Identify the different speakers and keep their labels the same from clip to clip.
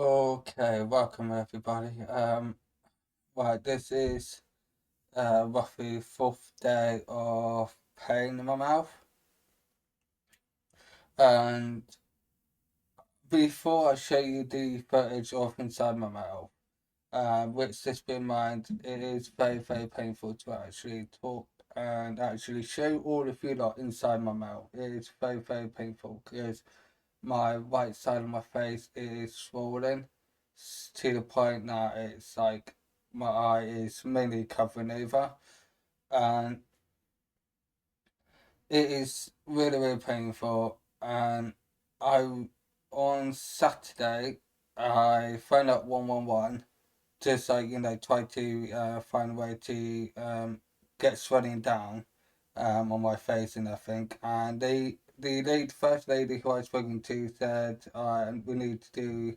Speaker 1: Okay, welcome everybody. Right, this is roughly fourth day of pain in my mouth, and before I show you the footage of inside my mouth, which just be in mind, it is very painful to actually talk and actually show all of you lot inside my mouth. It is very painful because my right side of my face is swollen to the point that it's like my eye is mainly covering over, and it is really painful. And I on Saturday I phoned up 111, just like try to find a way to get swelling down on my face and everything. And the first lady who I was speaking to said we need to do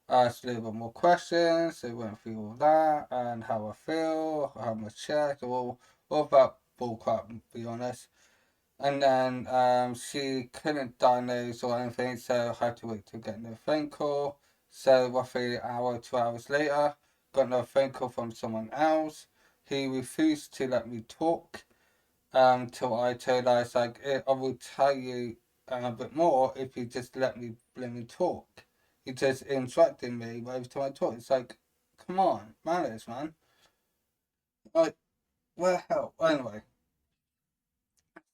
Speaker 1: ask a little bit more questions. So we went through all that and how I feel, how much chest, all that bull crap, to be honest. And then she couldn't diagnose or anything, so I had to wait to get another phone call. So roughly an hour, 2 hours later, got another phone call from someone else. He refused to let me talk till I told her, it's like, I will tell you a bit more if you just let me talk. He just interrupted me every time I talk. It's like, come on, manners, man. Like, where the hell? Anyway,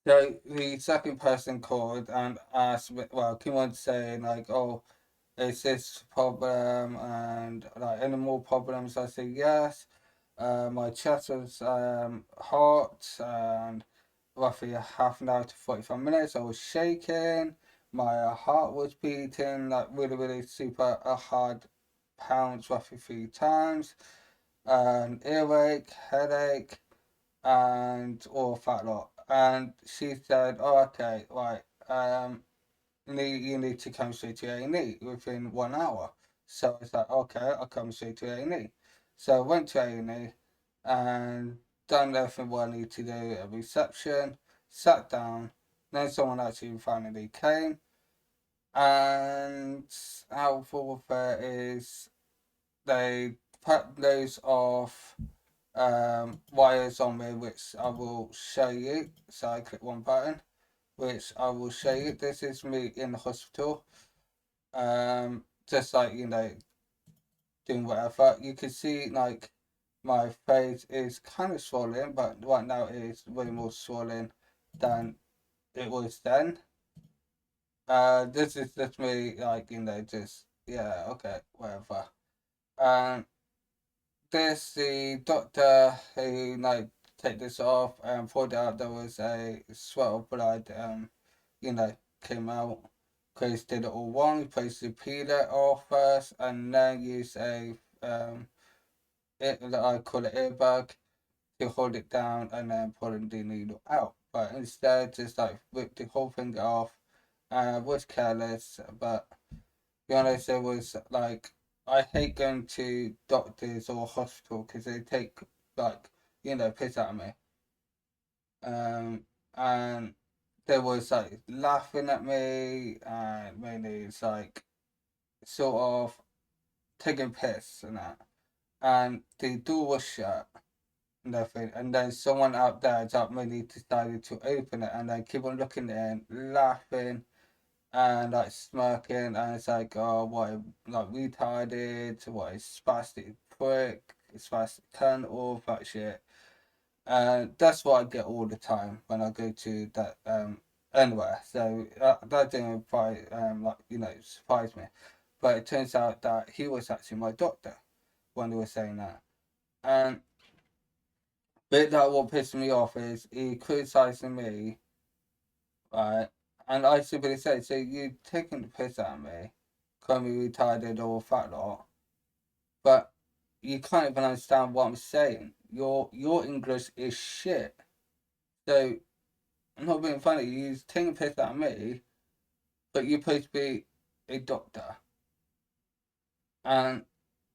Speaker 1: so the second person called and asked, well, came on saying like, oh, is this problem and like any more problems? I said yes. My chest was hot and roughly a half an hour to 45 minutes. I was shaking. My heart was beating like really super hard pounds roughly 3 times. Earache, headache, and all of that lot. And she said, "Oh, okay, right. You need to come straight to A&E within 1 hour." So I was like, "Okay, I'll come straight to A&E." So I went to A&E and done everything what I need to do at reception. Sat down. Then someone actually finally came, and how for that is they put those off wires on me, which I will show you. So I click one button, which I will show you. This is me in the hospital. Just like doing whatever. You can see like my face is kind of swollen, but right now it is way more swollen than it was then. This is just me, like just yeah, okay, whatever. Um, this the doctor who take this off and pulled out there was a sweat of blood you know came out. Chris did it all wrong. He placed the peeler off first and then used a I call it airbag to hold it down and then pulling the needle out. But instead just like ripped the whole thing off. Was careless, but be honest, it was like I hate going to doctors or hospital because they take like piss out of me. And they was like laughing at me and mainly it's like sort of taking piss and that. And the door was shut. Nothing. And then someone out there just mainly decided to open it and then keep on looking in, laughing and like smirking, and it's like, oh, what a like retarded, what a spastic prick, spastic cunt, all that shit. And that's what I get all the time when I go to that anywhere. So that didn't quite surprise me, but it turns out that he was actually my doctor when they were saying that. And bit that what pissed me off is he criticizing me, right? And I simply said, so you taking the piss out of me, calling me retarded or fat lot, but you can't even understand what I'm saying. Your English is shit. So I'm not being funny. You're taking the piss out of me, but you're supposed to be a doctor, and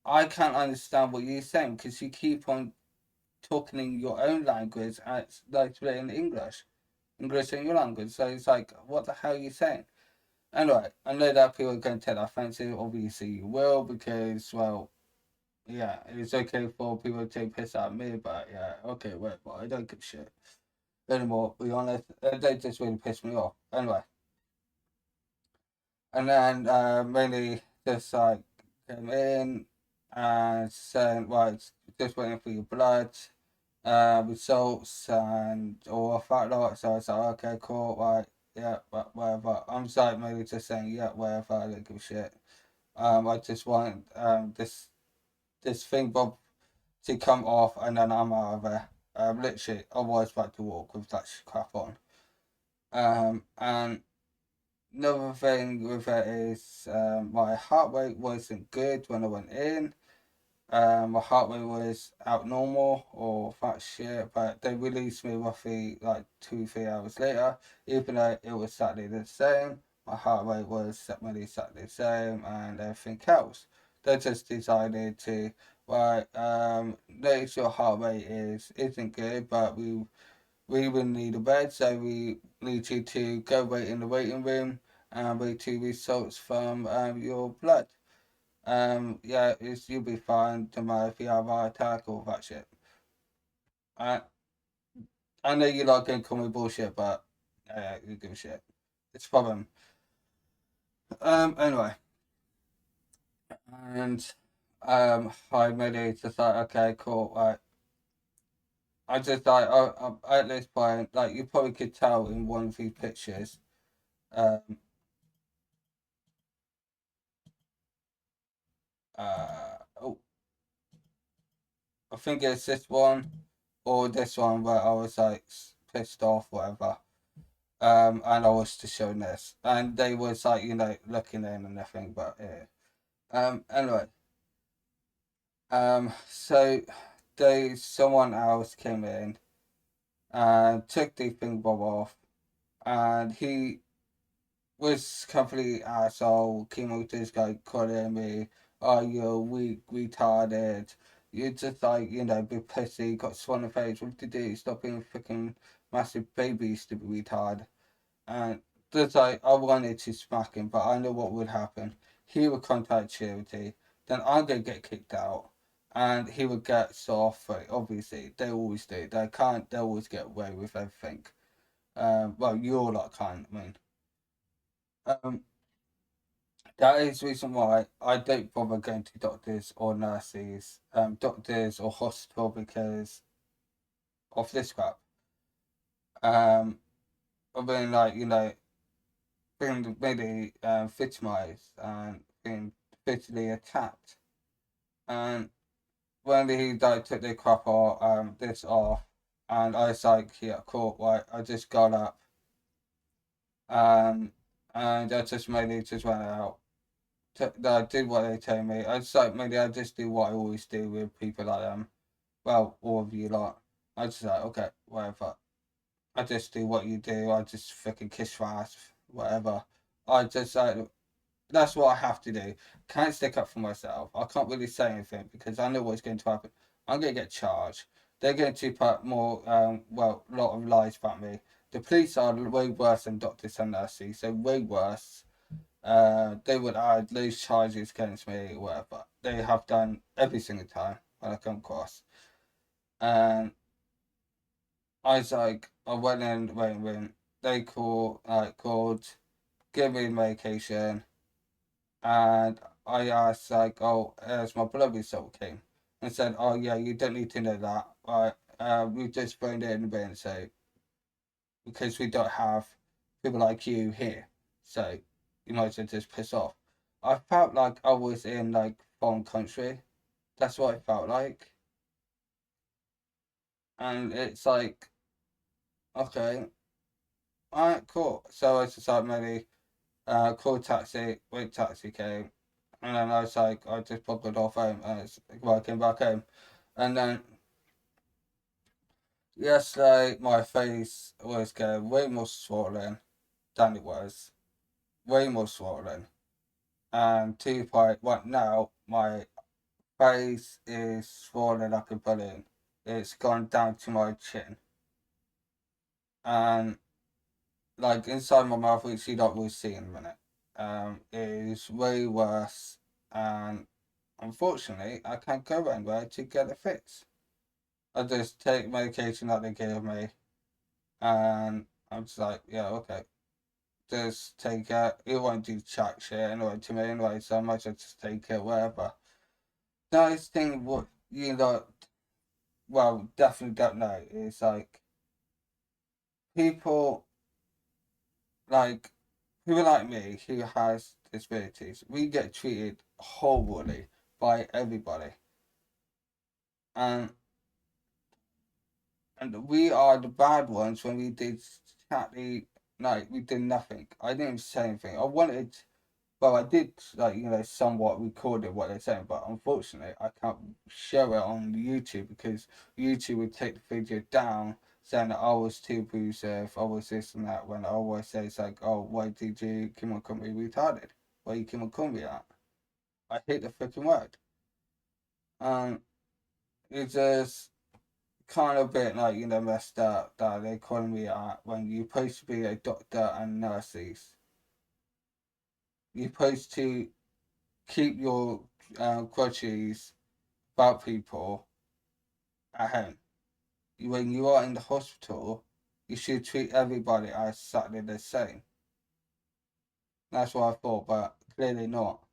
Speaker 1: I can't understand what you're saying because you keep on talking in your own language and it's like in English in your language. So it's like, what the hell are you saying? Anyway, I know that people are going to take that offensive. Obviously, you will because, well, yeah, it's okay for people to take piss at me, but yeah, okay, wait, but I don't give a shit anymore. To be honest, they just really piss me off. Anyway, and then mainly just like came in and saying, right, just waiting for your blood results and all of that lot. So I was like, okay, cool, right, yeah, whatever. I'm just like mainly just saying, yeah, whatever. I don't give a shit. I just want this thing Bob to come off, and then I'm out of there. Literally, I was about to walk with that crap on. And another thing with it is my heart rate wasn't good when I went in. My heart rate was out normal or that shit, but they released me roughly like 2 3 hours later. Even though it was exactly the same, my heart rate was really exactly the same, and everything else. They just decided to, right, notice your heart rate isn't good, but we will need a bed, so we need you to go wait in the waiting room and wait to results from your blood. Yeah, you'll be fine no matter if you have a heart attack or that shit. I I know you're not going to call me bullshit, but you give a shit. It's a problem. Anyway, and I made it just like okay, cool. I just like at this point, like you probably could tell in one of these pictures. Um, oh, I think it's this one or this one where I was like pissed off, whatever. And I was just showing this, and they was like, looking in and everything, but yeah. Anyway, so someone else came in and took the thing bob off, and he was completely asshole. Came up to this guy calling me, "Oh, you're weak, retarded. You're just like big pussy. Got swollen face. What did you do? Stop being a freaking massive baby, stupid retard." And just like I wanted to smack him, but I know what would happen. He would contact charity, then I'm gonna get kicked out, and he would get soft for it. Obviously, they always do. They can't. They always get away with everything. Well, you're lot can't. I mean, um, that is the reason why I don't bother going to doctors or nurses, doctors or hospital because of this crap. Um, I mean, like being really victimized and being physically attacked. And when he like took the crap or this off, and I was like, yeah, cool, right. I just got up, um, and I just mainly just went out. I did what they told me. I just like maybe I just do what I always do with people like them. Well, all of you lot. I just like okay, whatever. I just do what you do. I just fucking kiss your ass, whatever. I just like that's what I have to do. Can't stick up for myself. I can't really say anything because I know what's going to happen. I'm going to get charged. They're going to put more, well, a lot of lies about me. The police are way worse than doctors and nurses, so way worse. They would add loose charges against me, whatever. They have done every single time when I come across. And I was like, I went in the waiting room. They called, give me medication, and I asked like, "Oh, as my blood result came," and said, "Oh yeah, you don't need to know that. Right? We just phoned it in the bin, so because we don't have people like you here, so you might as well just piss off." I felt like I was in like foreign country. That's what it felt like, and it's like, okay, alright, cool. So I just like maybe called taxi, wait taxi came, and then I was like, I just buggered off home, and I came back home. And then yesterday, my face was getting way more swollen than it was. Way more swollen. And to the point, right now, my face is swollen like a balloon. It's gone down to my chin. And, like, inside my mouth, which you don't really see in a minute. is way worse, and unfortunately, I can't go anywhere to get it fixed. I just take medication that they give me, and I'm just like, yeah, okay, just take it. It won't do chat shit anyway to me anyway, so I might as well just take it, whatever. Nice thing, what you know, well, definitely don't know is like people like people like me who has disabilities. We get treated horribly by everybody, and we are the bad ones when we did exactly like we did nothing. I didn't even say anything. I wanted, well, I did like somewhat recorded what they're saying, but unfortunately I can't show it on YouTube because YouTube would take the video down saying that I was too abusive, I was this and that. When I always say it's like, oh, why did you come and call me retarded? Why you come and call me that? I hate the freaking word. It's just kind of a bit like messed up that they're calling me out when you're supposed to be a doctor and nurses. You're supposed to keep your grudges about people at home. When you are in the hospital, you should treat everybody as exactly the same. That's what I thought, but clearly not.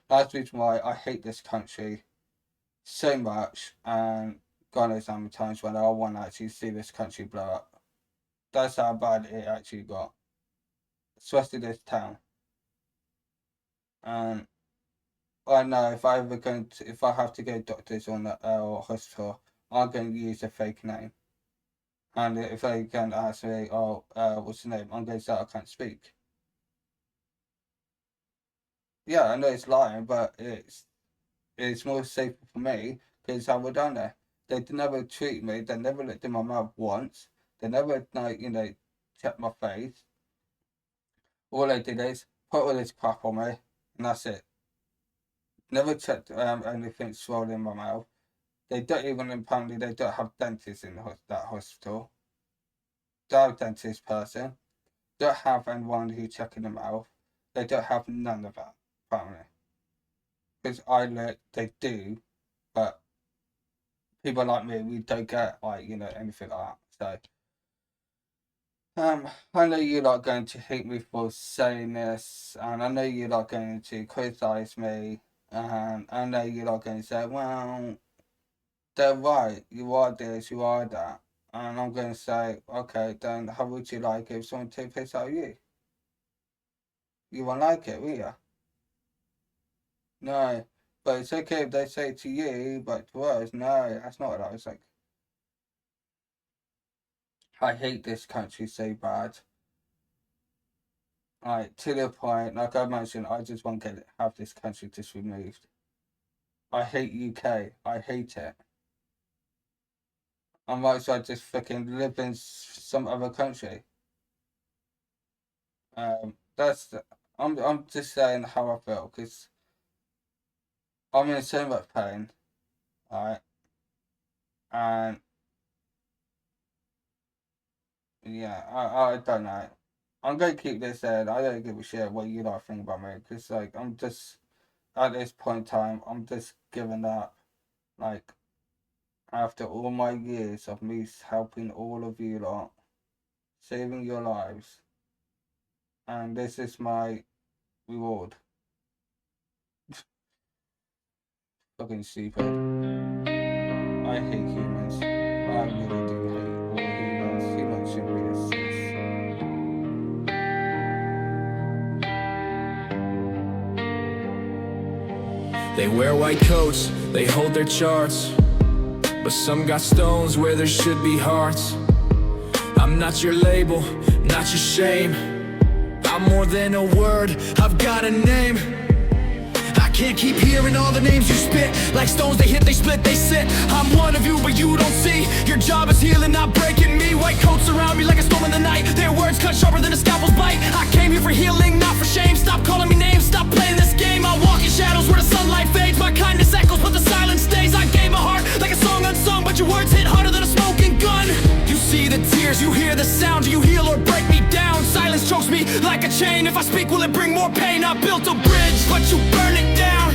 Speaker 1: That's the reason why I hate this country so much, and God knows how many times when I want to actually see this country blow up. That's how bad it actually got, especially this town. And I know if I ever if I have to go to doctors or hospital, I'm going to use a fake name. And if they can ask me, oh, what's your name? I'm going to say I can't speak. Yeah, I know it's lying, but it's more safe for me because I was down there. They never treat me. They never looked in my mouth once. They never, checked my face. All they did is put all this crap on me, and that's it. Never checked anything swollen in my mouth. They don't even, apparently, they don't have dentists in that hospital. Don't have dentist person. Don't have anyone who check in the mouth. They don't have none of that, apparently. Because I look, they do, but people like me, we don't get anything like that. So I know you're not going to hate me for saying this, and I know you're not going to criticize me, and I know you're not going to say, well, they're right, you are this, you are that. And I'm going to say, okay, then how would you like it if someone took piss out of you? You won't like it, will you? No. But it's okay if they say it to you, but to us, no, that's not what I was like. I hate this country so bad. Like, to the point, like I mentioned, I just want to have this country just removed. I hate UK. I hate it. I might as well just fucking live in some other country. I'm just saying how I feel because I'm in so much pain, right? And yeah, I don't know. I'm gonna keep this in. I don't give a shit what you lot think about me because like I'm just at this point in time, I'm just giving up. Like after all my years of me helping all of you lot, saving your lives, and this is my reward. Fucking stupid. I hate humans. I really do hate all humans. Humans should be assist.
Speaker 2: They wear white coats, they hold their charts, but some got stones where there should be hearts. I'm not your label, not your shame. I'm more than a word, I've got a name. I can't keep hearing all the names you spit. Like stones, they hit, they split, they sit. I'm one of you, but you don't see. Your job is healing, not breaking me. White coats around me like a storm in the night. Their words cut sharper than a scalpel's bite. I came here for healing, not for shame. Stop calling me names, stop playing this game. I walk in shadows where the sunlight fades. My kindness echoes, but the silence stays. I gave my heart like a song unsung, but your words hit harder than a smoking gun. You see the tears, you hear the sound. Do you heal or break me down? Silence chokes me, like a chain. If I speak, will it bring more pain? I built a bridge, but you burn it down.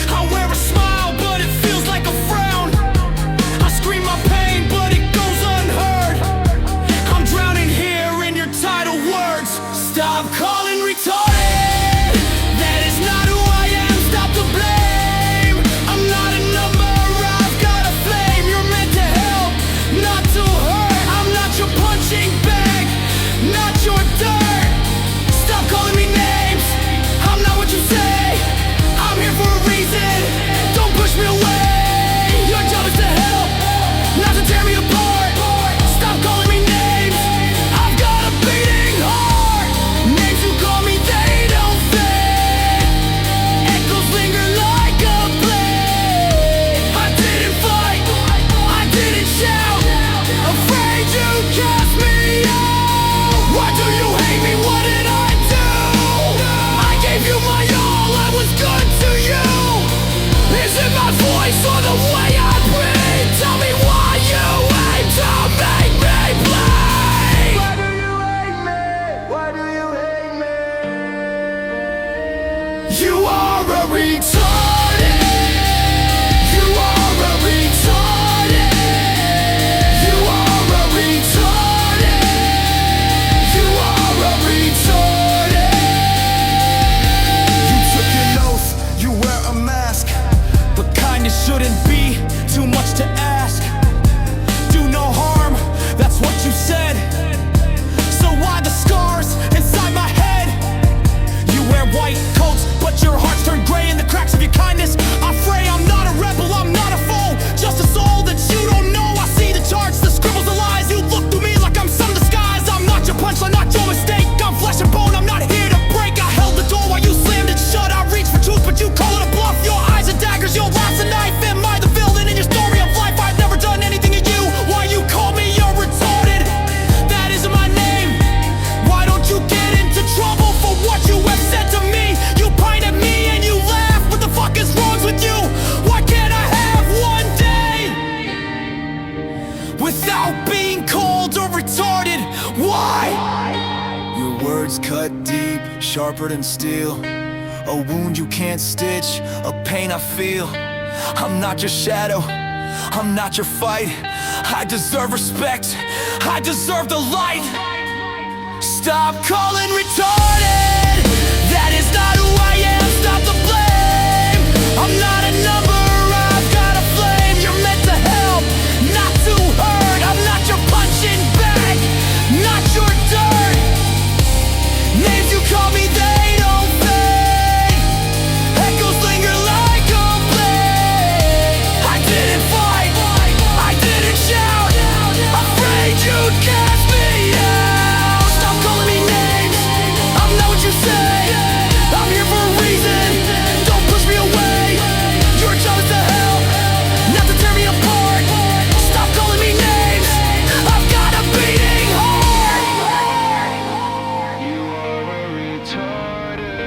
Speaker 2: I wear a smile, but it feels like a frown. I scream my pain, but it goes unheard. I'm drowning here in your tidal words. Stop calling retarded. That is not who I am. Stop the blame. I'm not a number, I've got a flame. You're meant to help, not to hurt. I'm not your punching bag, not your dirt. Stop calling me names, I'm not what you say. I'm here for a reason, don't push me away. Your job is to help, not to tear me apart. Stop calling me names, I've got a beating heart. Names you call me, they don't fit. Echoes linger like a blade. I didn't fight, I didn't shout. Afraid you cast me out. Why do you hate me, what did I do? I gave you my all, I was good to you. Is it my voice or the way I breathe? Tell me why you aim to make me bleed. Why do you hate me? Why do you hate me? You are a retarded. You are a retarded. You are a retarded. You are a retarded. You took an oath, you wear a mask, but kindness shouldn't be too much to ask. Do no harm, that's what you said. So why the scars inside my head? You wear white coats, but your heart's turned gray in the cracks of your kindness. I fray, I'm not a rebel, I'm not a foe. Just a soul that you don't know. I see the charts, the scribbles, the lies. You look through me like I'm some disguise. I'm not your punchline, not your mistake. I'm flesh and bone, I'm not here to break. I held the door while you slammed it shut. I reached for truth, but you call it a bluff. Your eyes are daggers, your laugh's a knife. Am I the villain in your story of life? I've never done anything to you. Why you call me, you're retarded. That isn't my name. Why don't you get into trouble for what you have said to me? You point at me and you laugh. What the fuck is wrong with you? Why can't I have one day without being called or retarded? Why? Your words cut deep, sharper than steel. A wound you can't stitch, a pain I feel. I'm not your shadow, I'm not your fight. I deserve respect, I deserve the light. Stop calling retarded. That is not who I am, stop the blame. I'm not a number, I've got a flame. You're meant to help, not to hurt. I'm not your punching bag, not your dirt. Names you call me, they don't fade. Echoes linger like a blade. I didn't fight, I didn't shout. Afraid you'd cast me out. Stop calling me names, I'm not what you say. I'm here for a reason, don't push me away. Your job is to help, not to tear me apart. Stop calling me names, I've got a beating heart. You are a retarded.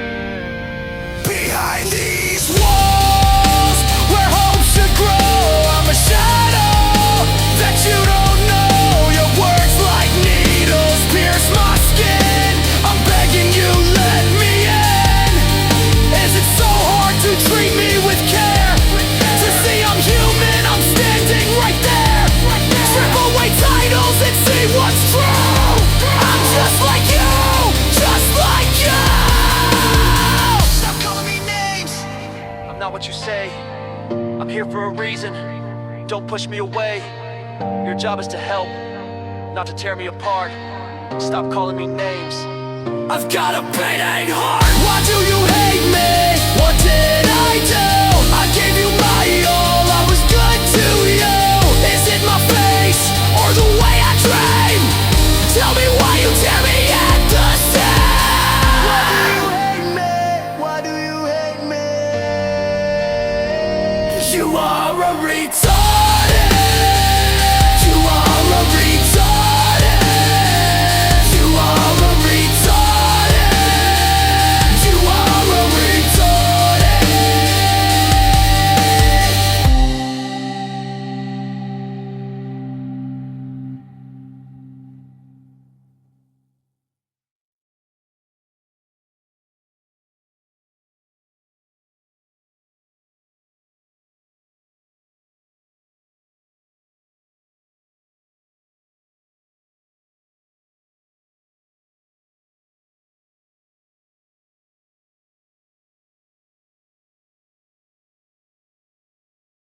Speaker 2: Behind these walls, where hope should grow, I'm a shadow that you don't know. Your words like needles pierce my skin. I'm begging you, let me in. Is it so hard to treat me with care? To see I'm human, I'm standing right there. Strip away titles and see what's true. I'm just like you, just like you. Stop calling me names, I'm not what you say. I'm here for a reason, don't push me away. Your job is to help, not to tear me apart. Stop calling me names, I've got a beating heart. Why do you hate me? What did I do? I gave you my all, I was good to you. Is it my face or the way I dream? Tell me why you tear me at the seams. Why do you hate me? Why do you hate me? You are a retard.